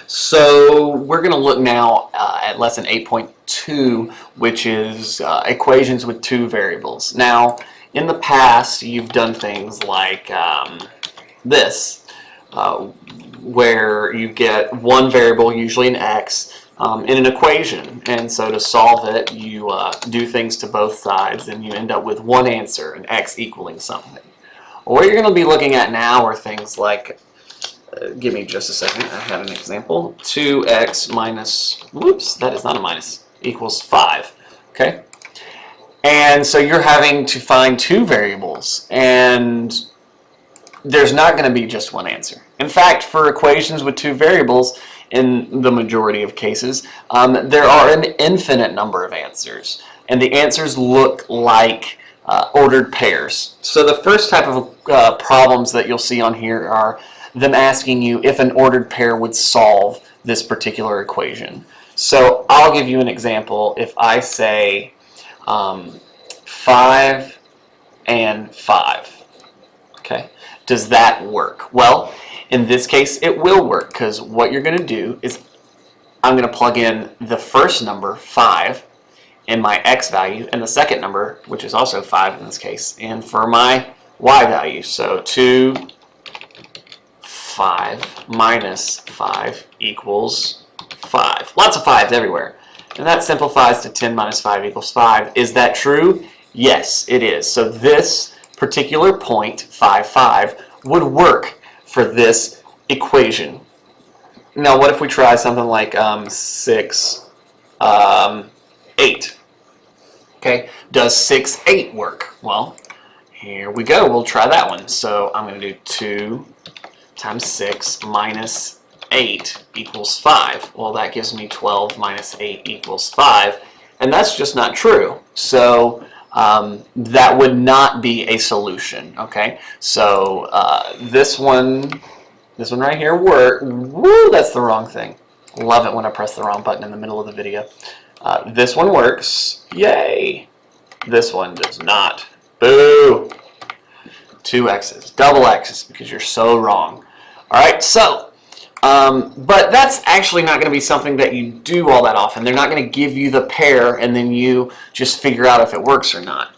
So we're going to look now at lesson 8.2, which is equations with two variables. Now, in the past, you've done things like this, where you get one variable, usually an x, in an equation. And so to solve it, you do things to both sides, and you end up with one answer, an x equaling something. What you're going to be looking at now are things like, give me just a second, I had an example, 2x minus, whoops, that is not a minus, equals 5, okay? And so you're having to find two variables, and there's not going to be just one answer. In fact, for equations with two variables, in the majority of cases, there are an infinite number of answers, and the answers look like ordered pairs. So the first type of problems that you'll see on here are them asking you if an ordered pair would solve this particular equation. So I'll give you an example. If I say 5 and 5, okay, does that work? Well, in this case, it will work, because what you're going to do is I'm going to plug in the first number, 5, in my x value, and the second number, which is also 5 in this case, and for my y value. So 2, 5 minus 5 equals 5. Lots of 5s everywhere. And that simplifies to 10 minus 5 equals 5. Is that true? Yes, it is. So this particular point, 5, 5, would work for this equation. Now, what if we try something like 6, 8? Okay, does 6, 8 work? Well, here we go. We'll try that one. So I'm going to do 2 times 6 minus 8 equals 5. Well, that gives me 12 minus 8 equals 5, and that's just not true. So that would not be a solution. Okay, so this one right here work. Woo, that's the wrong thing. Love it when I press the wrong button in the middle of the video. This one works. Yay. This one does not. Boo. 2 x's, double x's, because you're so wrong. All right, so, but that's actually not going to be something that you do all that often. They're not going to give you the pair and then you just figure out if it works or not.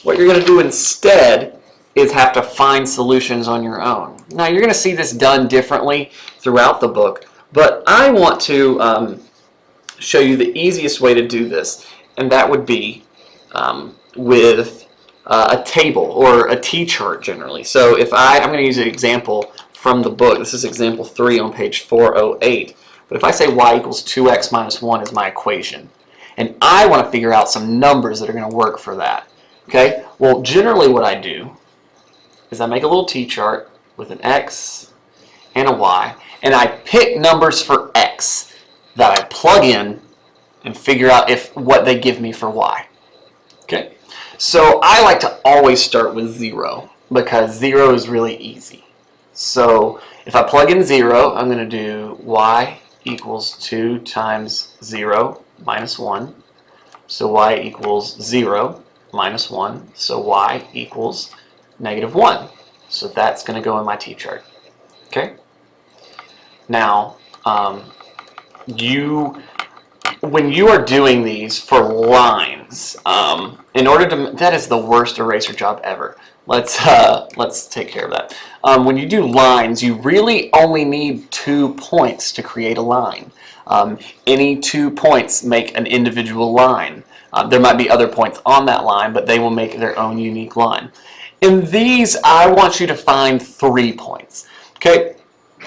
What you're going to do instead is have to find solutions on your own. Now, you're going to see this done differently throughout the book, but I want to show you the easiest way to do this, and that would be with a table or a T-chart generally. So if I'm going to use an example from the book. This is example 3 on page 408. But if I say y equals 2x minus 1 is my equation, and I want to figure out some numbers that are going to work for that, okay? Well, generally what I do is I make a little T-chart with an x and a y, and I pick numbers for x that I plug in and figure out what they give me for y. Okay? So I like to always start with 0 because 0 is really easy. So if I plug in 0, I'm going to do y equals 2 times 0 minus 1. So y equals 0 minus 1. So y equals negative 1. So that's going to go in my T-chart. Okay? Now, when you are doing these for lines, in order to, that is the worst eraser job ever. Let's take care of that. When you do lines, you really only need 2 points to create a line. Any 2 points make an individual line. There might be other points on that line, but they will make their own unique line. In these, I want you to find 3 points. Okay?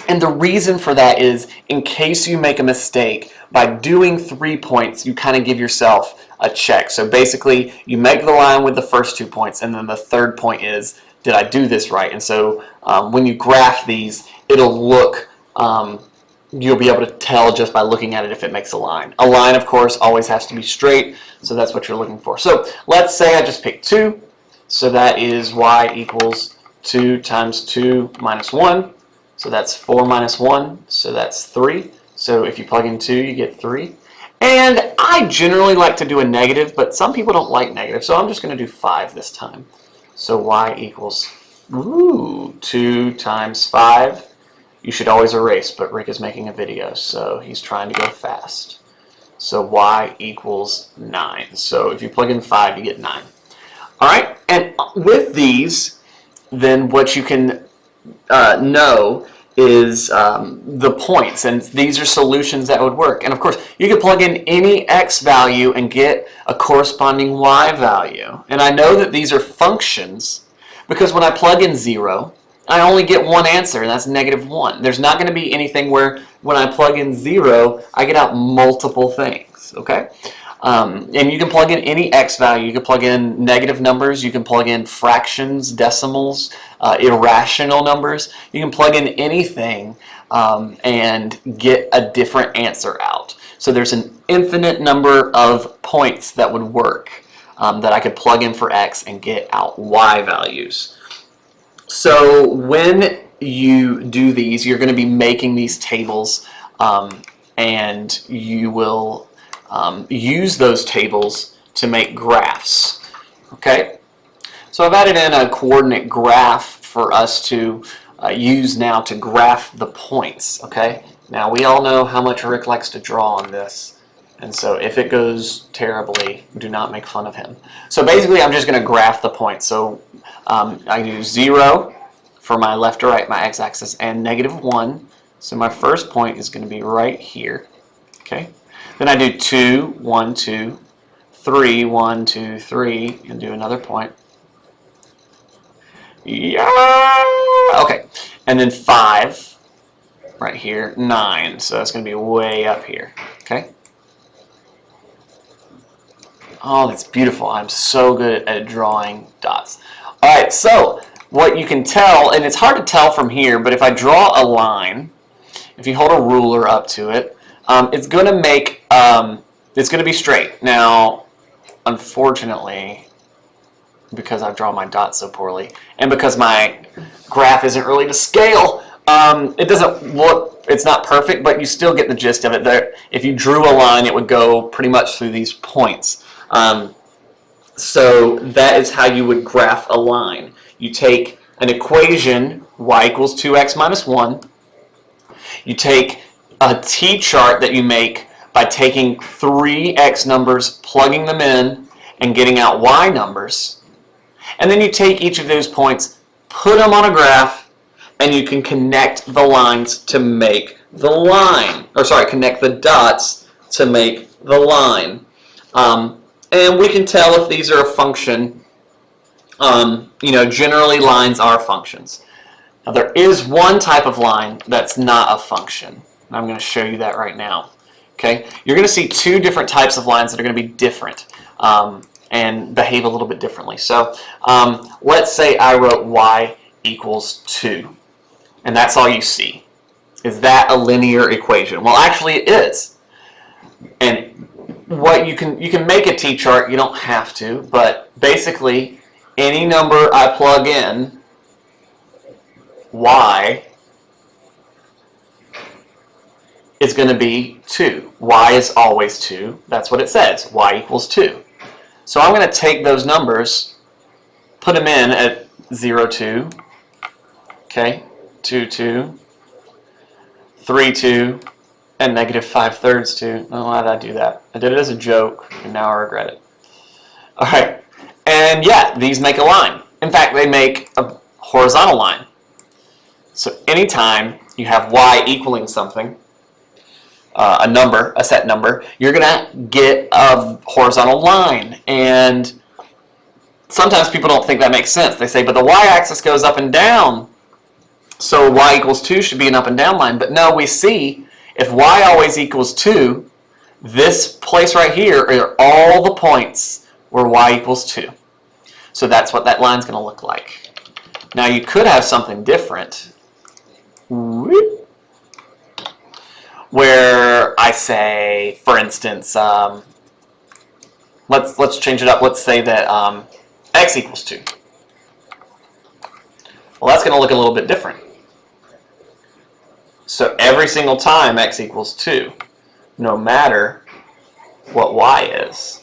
And the reason for that is, in case you make a mistake, by doing 3 points, you kind of give yourself a check. So basically, you make the line with the first 2 points, and then the third point is, did I do this right? And so when you graph these, it'll look, you'll be able to tell just by looking at it if it makes a line. A line, of course, always has to be straight, so that's what you're looking for. So let's say I just picked 2, so that is y equals 2 times 2 minus 1. So that's 4 minus 1, so that's 3. So if you plug in 2, you get 3. And I generally like to do a negative, but some people don't like negative, so I'm just going to do 5 this time. So y equals 2 times 5 you should always erase, but Rick is making a video, so he's trying to go fast. So y equals 9. So if you plug in 5, you get 9. All right, and with these, then what you can know is the points, and these are solutions that would work. And of course, you can plug in any x value and get a corresponding y value. And I know that these are functions because when I plug in 0, I only get one answer, and that's -1. There's not going to be anything where when I plug in 0, I get out multiple things, okay? And you can plug in any x value. You can plug in negative numbers. You can plug in fractions, decimals, irrational numbers. You can plug in anything and get a different answer out. So there's an infinite number of points that would work that I could plug in for x and get out y values. So when you do these, you're going to be making these tables, and you will use those tables to make graphs. Okay, so I've added in a coordinate graph for us to use now to graph the points. Okay, now we all know how much Rick likes to draw on this, and so if it goes terribly, do not make fun of him. So basically I'm just going to graph the points. So I do 0 for my left to right, my x-axis, and -1. So my first point is going to be right here. Okay. Then I do 2, 1, 2, 3, 1, 2, 3, and do another point. Yeah. Okay. And then 5 right here, 9. So that's going to be way up here. Okay. Oh, that's beautiful. I'm so good at drawing dots. All right. So what you can tell, and it's hard to tell from here, but if I draw a line, if you hold a ruler up to it, it's going to make, it's going to be straight. Now, unfortunately, because I've drawn my dots so poorly, and because my graph isn't really to scale, it doesn't look, it's not perfect, but you still get the gist of it. There, if you drew a line, it would go pretty much through these points. So that is how you would graph a line. You take an equation, y equals 2x minus 1. You take a t-chart that you make by taking 3 x numbers, plugging them in, and getting out y numbers. And then you take each of those points, put them on a graph, and you can connect the lines to make the line. Or sorry, connect the dots to make the line. And we can tell if these are a function. You know, generally lines are functions. Now there is one type of line that's not a function. And I'm going to show you that right now. Okay, you're going to see 2 different types of lines that are going to be different and behave a little bit differently. So let's say I wrote y equals 2, and that's all you see. Is that a linear equation? Well, actually it is. And what you can make a t-chart. You don't have to, but basically any number I plug in, y is going to be 2. Y is always 2. That's what it says. Y equals 2. So I'm going to take those numbers, put them in at 0, 2, okay, 2, 2, 3, 2, and -5/3, 2. Oh, why did I do that? I did it as a joke, and now I regret it. All right. And yeah, these make a line. In fact, they make a horizontal line. So anytime you have y equaling something, a number, a set number, you're going to get a horizontal line. And sometimes people don't think that makes sense. They say, but the y-axis goes up and down, so y equals 2 should be an up and down line. But no, we see if y always equals 2, this place right here are all the points where y equals 2. So that's what that line's going to look like. Now you could have something different, where I say, for instance, let's change it up. Let's say that x equals 2. Well, that's going to look a little bit different. So every single time x equals 2, no matter what y is.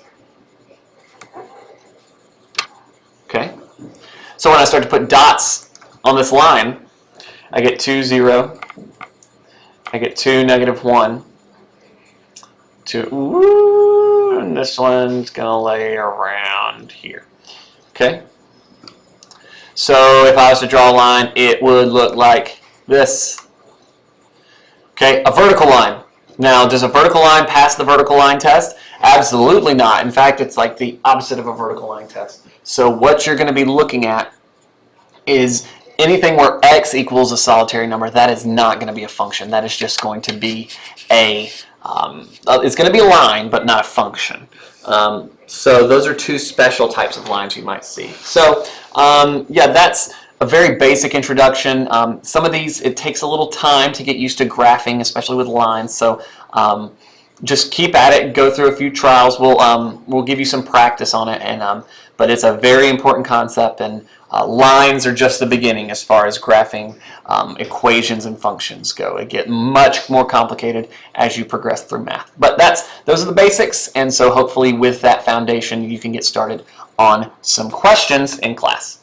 Okay? So when I start to put dots on this line, I get 2, 0, I get 2, -1. 2, woo, and this one's going to lay around here. Okay? So if I was to draw a line, it would look like this. Okay, a vertical line. Now, does a vertical line pass the vertical line test? Absolutely not. In fact, it's like the opposite of a vertical line test. So what you're going to be looking at is anything where x equals a solitary number. That is not going to be a function. That is just going to be a, it's going to be a line, but not a function. So those are two special types of lines you might see. So yeah, that's a very basic introduction. Some of these, it takes a little time to get used to graphing, especially with lines. So just keep at it, go through a few trials. We'll give you some practice on it, and but it's a very important concept, and lines are just the beginning as far as graphing equations and functions go. It gets much more complicated as you progress through math. But those are the basics, and so hopefully with that foundation you can get started on some questions in class.